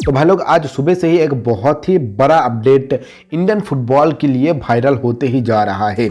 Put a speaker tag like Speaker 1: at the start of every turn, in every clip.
Speaker 1: तो भाई लोग आज सुबह से ही एक बहुत ही बड़ा अपडेट इंडियन फुटबॉल के लिए वायरल होते ही जा रहा है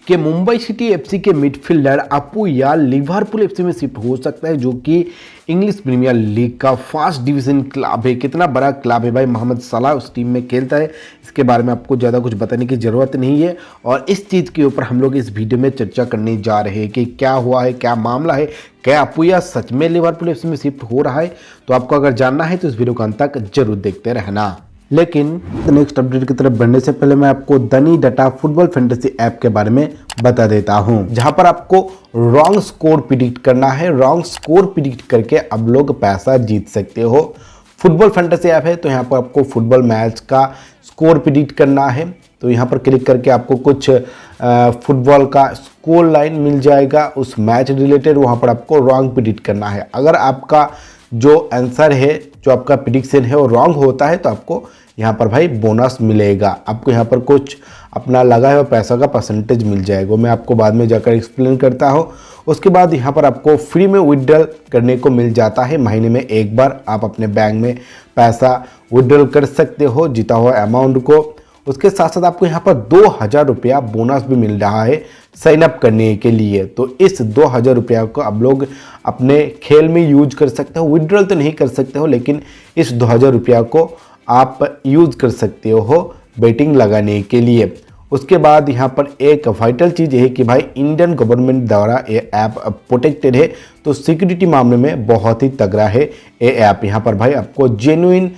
Speaker 1: कि मुंबई सिटी एफसी के मिडफील्डर अपू यार लिवरपूल एफसी में शिफ्ट हो सकता है, जो कि इंग्लिश प्रीमियर लीग का फर्स्ट डिवीजन क्लब है। कितना बड़ा क्लब है भाई, मोहम्मद सलाह उस टीम में खेलता है। इसके बारे में आपको ज़्यादा कुछ बताने की ज़रूरत नहीं है और इस चीज़ के ऊपर हम लोग इस वीडियो में चर्चा करने जा रहे हैं कि क्या हुआ है, क्या मामला है, क्या अपू यार सच में लिवरपूल एफसी में शिफ्ट हो रहा है। तो आपको अगर जानना है तो इस वीडियो को अंत तक जरूर देखते रहना। लेकिन नेक्स्ट अपडेट की तरफ बढ़ने से पहले मैं आपको दनी डाटा फुटबॉल फैंटेसी ऐप के बारे में बता देता हूं, जहां पर आपको रॉन्ग स्कोर प्रिडिक्ट करना है। रॉन्ग स्कोर प्रिडिक्ट करके अब लोग पैसा जीत सकते हो। फुटबॉल फैंटेसी ऐप है तो यहाँ पर आपको फुटबॉल मैच का स्कोर प्रिडिक्ट करना है। तो यहाँ पर क्लिक करके आपको कुछ फुटबॉल का स्कोर लाइन मिल जाएगा उस मैच रिलेटेड, वहाँ पर आपको रॉन्ग प्रिडिक्ट करना है। अगर आपका जो आंसर है, जो आपका प्रिडिक्शन है वो रॉन्ग होता है तो आपको यहाँ पर भाई बोनस मिलेगा। आपको यहाँ पर कुछ अपना लगा है पैसा का परसेंटेज मिल जाएगा, मैं आपको बाद में जाकर एक्सप्लेन करता हूँ। उसके बाद यहाँ पर आपको फ्री में विड्रॉल करने को मिल जाता है। महीने में एक बार आप अपने बैंक में पैसा विड्रॉल कर सकते हो जीता हुआ अमाउंट को। उसके साथ साथ आपको यहाँ पर 2000 रुपया बोनस भी मिल रहा है साइन अप करने के लिए। तो इस 2000 रुपया को आप लोग अपने खेल में यूज कर सकते हो। विड्रॉल तो नहीं कर सकते हो, लेकिन इस 2000 रुपया को आप यूज कर सकते हो बेटिंग लगाने के लिए। उसके बाद यहाँ पर एक वाइटल चीज़ है कि भाई इंडियन गवर्नमेंट द्वारा ये ऐप प्रोटेक्टेड है, तो सिक्योरिटी मामले में बहुत ही तगड़ा है ये ऐप। यहाँ पर भाई आपको जेन्युइन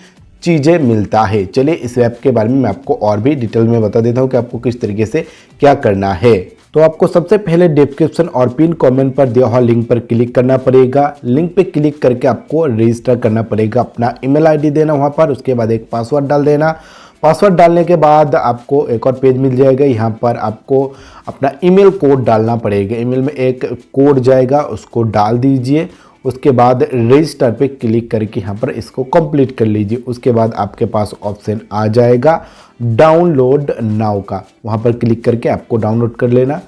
Speaker 1: चीज़ें मिलता है। चलिए इस ऐप के बारे में मैं आपको और भी डिटेल में बता देता हूँ कि आपको किस तरीके से क्या करना है। तो आपको सबसे पहले डिस्क्रिप्शन और पिन कमेंट पर दिया हुआ लिंक पर क्लिक करना पड़ेगा। लिंक पे क्लिक करके आपको रजिस्टर करना पड़ेगा, अपना ईमेल आईडी देना वहाँ पर। उसके बाद एक पासवर्ड डाल देना। पासवर्ड डालने के बाद आपको एक और पेज मिल जाएगा। यहाँ पर आपको अपना ईमेल कोड डालना पड़ेगा। ईमेल में एक कोड जाएगा, उसको डाल दीजिए। उसके बाद रजिस्टर पे क्लिक करके यहाँ पर इसको कंप्लीट कर लीजिए। उसके बाद आपके पास ऑप्शन आ जाएगा डाउनलोड नाउ का, वहाँ पर क्लिक करके आपको डाउनलोड कर लेना।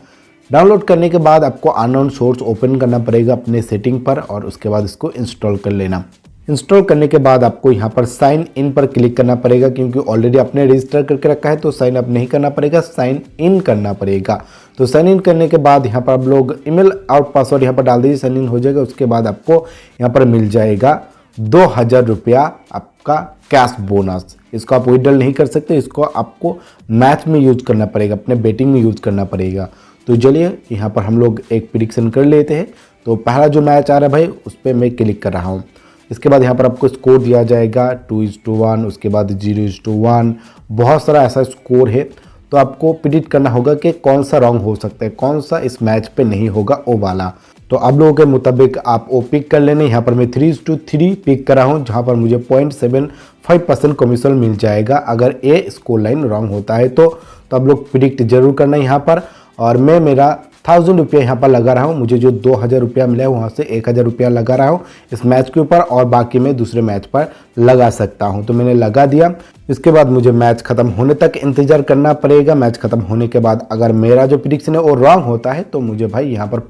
Speaker 1: डाउनलोड करने के बाद आपको अननोन सोर्स ओपन करना पड़ेगा अपने सेटिंग पर और उसके बाद इसको इंस्टॉल कर लेना। इंस्टॉल करने के बाद आपको यहाँ पर साइन इन पर क्लिक करना पड़ेगा, क्योंकि ऑलरेडी आपने रजिस्टर करके रखा है तो साइन अप नहीं करना पड़ेगा, साइन इन करना पड़ेगा। तो साइन इन करने के बाद यहाँ पर आप लोग ईमेल और पासवर्ड यहाँ पर डाल दीजिए, साइन इन हो जाएगा। उसके बाद आपको यहाँ पर मिल जाएगा 2000 रुपया आपका कैश बोनस। इसको आप विड्रॉल नहीं कर सकते, इसको आपको मैच में यूज करना पड़ेगा, अपने बेटिंग में यूज करना पड़ेगा। तो चलिए यहाँ पर हम लोग एक प्रिडिक्शन कर लेते हैं। तो पहला जो मैच आ रहा है भाई उस पर मैं क्लिक कर रहा हूँ। इसके बाद यहाँ पर आपको स्कोर दिया जाएगा 2:1, उसके बाद 0:1, बहुत सारा ऐसा स्कोर है। तो आपको प्रिडिक्ट करना होगा कि कौन सा रॉन्ग हो सकता है, कौन सा इस मैच पे नहीं होगा वो वाला। तो आप लोगों के मुताबिक आप वो पिक कर लेने। यहाँ पर मैं 3:3 पिक कर रहा हूँ, जहाँ पर मुझे 0.75% कमीशन मिल जाएगा अगर ये स्कोर लाइन रॉन्ग होता है। तो आप लोग प्रिडिक्ट जरूर करना यहाँ पर। और मैं मेरा 1000 रुपया यहाँ पर लगा रहा हूँ। मुझे जो 2000 रुपया मिला है वहाँ से 1000 रुपया लगा रहा हूँ इस मैच के ऊपर, और बाकी मैं दूसरे मैच पर लगा सकता हूँ। तो मैंने लगा दिया। इसके बाद मुझे मैच खत्म होने तक इंतजार करना पड़ेगा। मैच खत्म होने के बाद अगर मेरा जो प्रिडिक्शन है वो रॉन्ग होता है तो मुझे भाई यहाँ पर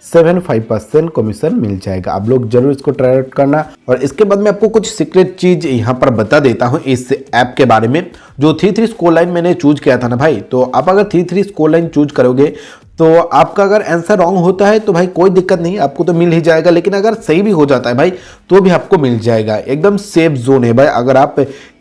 Speaker 1: 0.75% कमीशन मिल जाएगा। आप लोग जरूर इसको ट्राई आउट करना। और इसके बाद मैं आपको कुछ सीक्रेट चीज यहाँ पर बता देता हूँ इस ऐप के बारे में। जो 3-3 स्कोर लाइन मैंने चूज किया था ना भाई, तो आप अगर 3-3 स्कोर लाइन चूज करोगे तो आपका अगर आंसर रॉन्ग होता है तो भाई कोई दिक्कत नहीं, आपको तो मिल ही जाएगा। लेकिन अगर सही भी हो जाता है भाई तो भी आपको मिल जाएगा। एकदम सेफ जोन है भाई अगर आप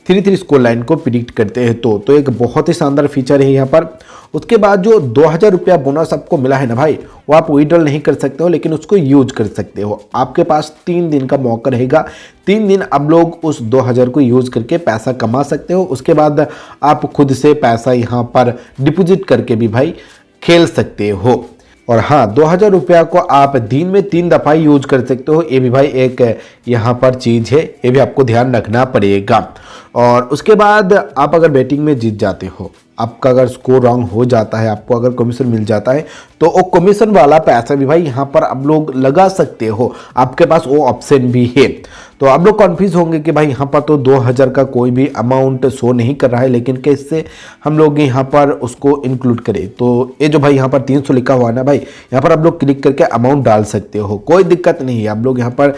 Speaker 1: 3-3 स्कोर लाइन को प्रिडिक्ट करते हैं तो एक बहुत ही शानदार फीचर है यहाँ पर। उसके बाद जो 2000 रुपया बोनस आपको मिला है ना भाई, वो आप विड्रॉल नहीं कर सकते हो, लेकिन उसको यूज कर सकते हो। आपके पास 3 दिन का मौका रहेगा। 3 दिन आप लोग उस 2000 को यूज करके पैसा कमा सकते हो। उसके बाद आप खुद से पैसा यहाँ पर डिपॉजिट करके भी भाई खेल सकते हो। और हाँ, 2000 रुपया को आप दिन में 3 दफ़ा यूज कर सकते हो। ये भी भाई एक यहाँ पर चीज़ है, ये भी आपको ध्यान रखना पड़ेगा। और उसके बाद आप अगर बैटिंग में जीत जाते हो, आपका अगर स्कोर रॉन्ग हो जाता है, आपको अगर कमीशन मिल जाता है, तो वो कमीशन वाला पैसा भी भाई यहाँ पर आप लोग लगा सकते हो, आपके पास वो ऑप्शन भी है। तो आप लोग कन्फ्यूज होंगे कि भाई यहाँ पर तो 2000 का कोई भी अमाउंट शो नहीं कर रहा है, लेकिन कैसे हम लोग यहाँ पर उसको इंक्लूड करें। तो ये जो भाई यहाँ पर 300 लिखा हुआ है ना भाई, यहाँ पर आप लोग क्लिक करके अमाउंट डाल सकते हो, कोई दिक्कत नहीं है। आप लोग यहाँ पर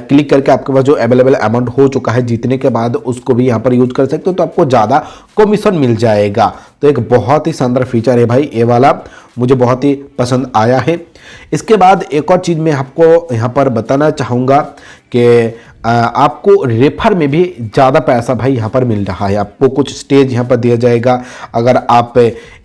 Speaker 1: क्लिक करके आपके पास जो अवेलेबल अमाउंट हो चुका है जीतने के बाद उसको भी यहाँ पर यूज कर सकते हो, तो आपको ज़्यादा कमीशन मिल जाएगा। तो एक बहुत ही शानदार फीचर है भाई ये वाला, मुझे बहुत ही पसंद आया है। इसके बाद एक और चीज़ मैं आपको यहाँ पर बताना चाहूँगा कि आपको रेफर में भी ज़्यादा पैसा भाई यहाँ पर मिल रहा है। आपको कुछ स्टेज यहाँ पर दिया जाएगा, अगर आप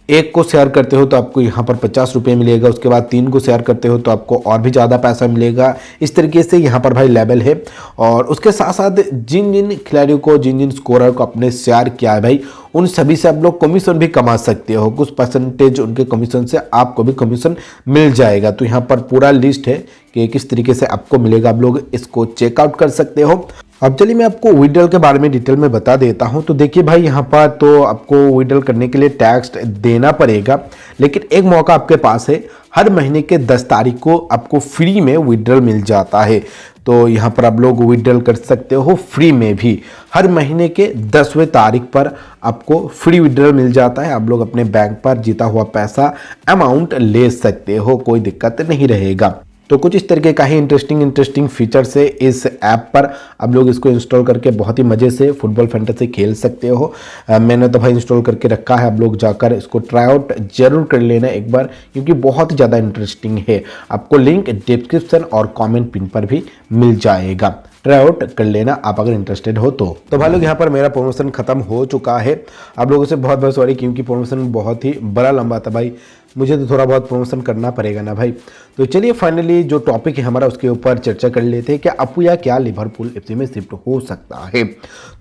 Speaker 1: एक को शेयर करते हो तो आपको यहाँ पर 50 रुपये मिलेगा, उसके बाद 3 को शेयर करते हो तो आपको और भी ज़्यादा पैसा मिलेगा। इस तरीके से यहाँ पर भाई लेवल है। और उसके साथ साथ जिन जिन खिलाड़ियों को, जिन जिन स्कोरर को आपने शेयर किया है भाई, उन सभी से आप लोग कमीशन भी कमा सकते हो, कुछ परसेंटेज उनके कमीशन से आपको भी कमीशन मिल जाएगा। तो यहाँ पर पूरा लिस्ट है कि किस तरीके से आपको मिलेगा, आप लोग इसको चेकआउट कर सकते हो। अब चलिए मैं आपको विड्रॉल के बारे में डिटेल में बता देता हूं। तो देखिए भाई यहाँ पर तो आपको विड्रॉल करने के लिए टैक्स देना पड़ेगा, लेकिन एक मौका आपके पास है, हर महीने के 10 तारीख को आपको फ्री में विड्रॉल मिल जाता है। तो यहाँ पर आप लोग विड्रॉल कर सकते हो फ्री में भी, हर महीने के 10वें तारीख पर आपको फ्री विड्रॉल मिल जाता है। आप लोग अपने बैंक पर जीता हुआ पैसा अमाउंट ले सकते हो, कोई दिक्कत नहीं रहेगा। तो कुछ इस तरीके का ही इंटरेस्टिंग फीचर से इस ऐप पर आप लोग इसको इंस्टॉल करके बहुत ही मज़े से फुटबॉल फैंटेसी खेल सकते हो। मैंने तो भाई इंस्टॉल करके रखा है, आप लोग जाकर इसको ट्राई आउट जरूर कर लेना एक बार, क्योंकि बहुत ही ज़्यादा इंटरेस्टिंग है। आपको लिंक डिस्क्रिप्शन और कमेंट पिन पर भी मिल जाएगा, ट्राई आउट कर लेना आप अगर इंटरेस्टेड हो तो। भाई लोग यहाँ पर मेरा प्रमोशन खत्म हो चुका है, आप लोगों से बहुत बहुत सॉरी, क्योंकि प्रमोशन बहुत ही बड़ा लंबा था भाई, मुझे तो थोड़ा बहुत प्रमोशन करना पड़ेगा ना भाई। तो चलिए फाइनली जो टॉपिक है हमारा उसके ऊपर चर्चा कर लेते हैं कि अपुया क्या लिवरपूल एफसी में शिफ्ट हो सकता है।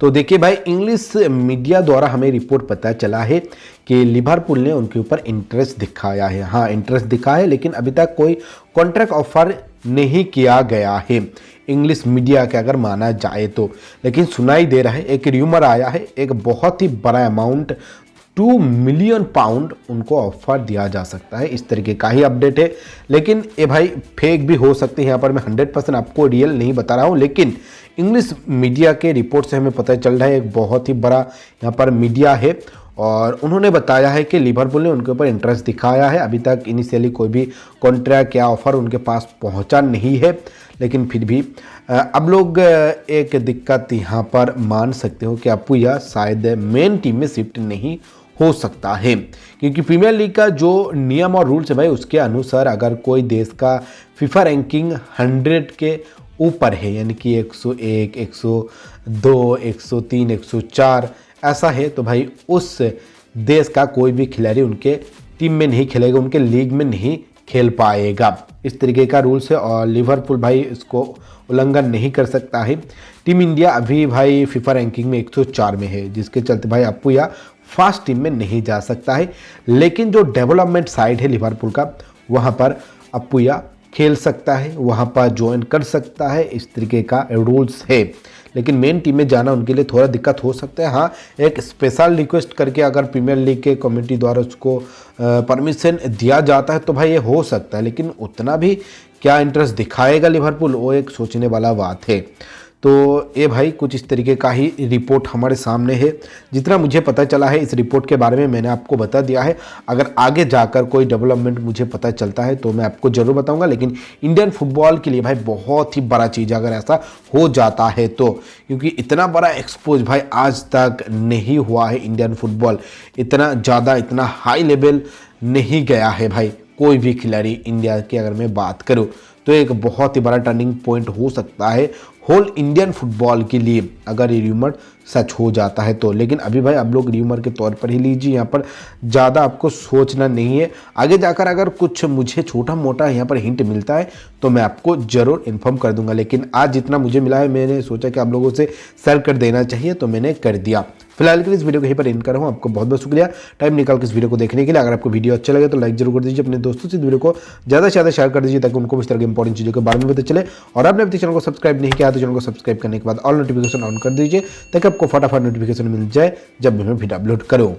Speaker 1: तो देखिए भाई, इंग्लिश मीडिया द्वारा हमें रिपोर्ट पता चला है कि लिवरपूल ने उनके ऊपर इंटरेस्ट दिखाया है। हाँ, इंटरेस्ट दिखा है, लेकिन अभी तक कोई कॉन्ट्रैक्ट ऑफर नहीं किया गया है इंग्लिश मीडिया के अगर माना जाए तो। लेकिन सुनाई दे रहा है, एक र्यूमर आया है, एक बहुत ही बड़ा अमाउंट 2 मिलियन पाउंड उनको ऑफर दिया जा सकता है, इस तरीके का ही अपडेट है। लेकिन ये भाई फेक भी हो सकते हैं, यहाँ पर मैं 100% आपको रियल नहीं बता रहा हूँ, लेकिन इंग्लिश मीडिया के रिपोर्ट से हमें पता चल रहा है, एक बहुत ही बड़ा यहाँ पर मीडिया है और उन्होंने बताया है कि लिवरपूल ने उनके ऊपर इंटरेस्ट दिखाया है। अभी तक इनिशियली कोई भी कॉन्ट्रैक्ट या ऑफर उनके पास पहुंचा नहीं है, लेकिन फिर भी अब लोग एक दिक्कत यहाँ पर मान सकते हो कि अपुया शायद मेन टीम में शिफ्ट नहीं हो सकता है, क्योंकि प्रीमियर लीग का जो नियम और रूल्स है भाई, उसके अनुसार अगर कोई देश का फीफा रैंकिंग 100 के ऊपर है, यानी कि 101, 102, 103, 104 ऐसा है, तो भाई उस देश का कोई भी खिलाड़ी उनके टीम में नहीं खेलेगा, उनके लीग में नहीं खेल पाएगा। इस तरीके का रूल्स है और लिवरपूल भाई इसको उल्लंघन नहीं कर सकता है। टीम इंडिया अभी भाई फीफा रैंकिंग में 104 में है, जिसके चलते भाई अपुया फास्ट टीम में नहीं जा सकता है। लेकिन जो डेवलपमेंट साइड है लिवरपूल का, वहाँ पर अपुया खेल सकता है, वहाँ पर ज्वाइन कर सकता है, इस तरीके का रूल्स है। लेकिन मेन टीम में जाना उनके लिए थोड़ा दिक्कत हो सकता है। हाँ, एक स्पेशल रिक्वेस्ट करके अगर प्रीमियर लीग के कमेटी द्वारा उसको परमिशन दिया जाता है तो भाई ये हो सकता है, लेकिन उतना भी क्या इंटरेस्ट दिखाएगा लिवरपूल, वो एक सोचने वाला बात है। तो ये भाई कुछ इस तरीके का ही रिपोर्ट हमारे सामने है। जितना मुझे पता चला है इस रिपोर्ट के बारे में मैंने आपको बता दिया है। अगर आगे जाकर कोई डेवलपमेंट मुझे पता चलता है तो मैं आपको ज़रूर बताऊंगा, लेकिन इंडियन फुटबॉल के लिए भाई बहुत ही बड़ा चीज़ है अगर ऐसा हो जाता है तो, क्योंकि इतना बड़ा एक्सपोज भाई आज तक नहीं हुआ है। इंडियन फुटबॉल इतना ज़्यादा, इतना हाई लेवल नहीं गया है भाई कोई भी खिलाड़ी इंडिया की अगर मैं बात करूँ तो एक बहुत ही बड़ा टर्निंग पॉइंट हो सकता है होल इंडियन फुटबॉल के लिए अगर ये र्यूमर सच हो जाता है तो। लेकिन अभी भाई आप लोग र्यूमर के तौर पर ही लीजिए, यहाँ पर ज़्यादा आपको सोचना नहीं है। आगे जाकर अगर कुछ मुझे छोटा मोटा यहाँ पर हिंट मिलता है तो मैं आपको ज़रूर इन्फॉर्म कर दूंगा, लेकिन आज जितना मुझे मिला है मैंने सोचा कि आप लोगों से शेयर कर देना चाहिए तो मैंने कर दिया। फिलहाल के लिए इस वीडियो को यहीं पर एंड कर रहा हूँ। आपको बहुत बहुत शुक्रिया टाइम निकाल के इस वीडियो को देखने के लिए। अगर आपको वीडियो अच्छा लगे तो लाइक जरूर कर दीजिए, अपने दोस्तों से इस वीडियो को ज़्यादा से ज़्यादा शेयर कर दीजिए ताकि उनको इस तरह की इंपॉर्टेंट चीज़ों के बारे में पता चले। और आपने अभी चैनल को सब्सक्राइब नहीं किया तो चैनल को सब्सक्राइब करने के बाद ऑल नोटिफिकेशन ऑन कर दीजिए ताकि आपको फटाफट नोटिफिकेशन मिल जाए जब भी मैं वीडियो अपलोड करूँ।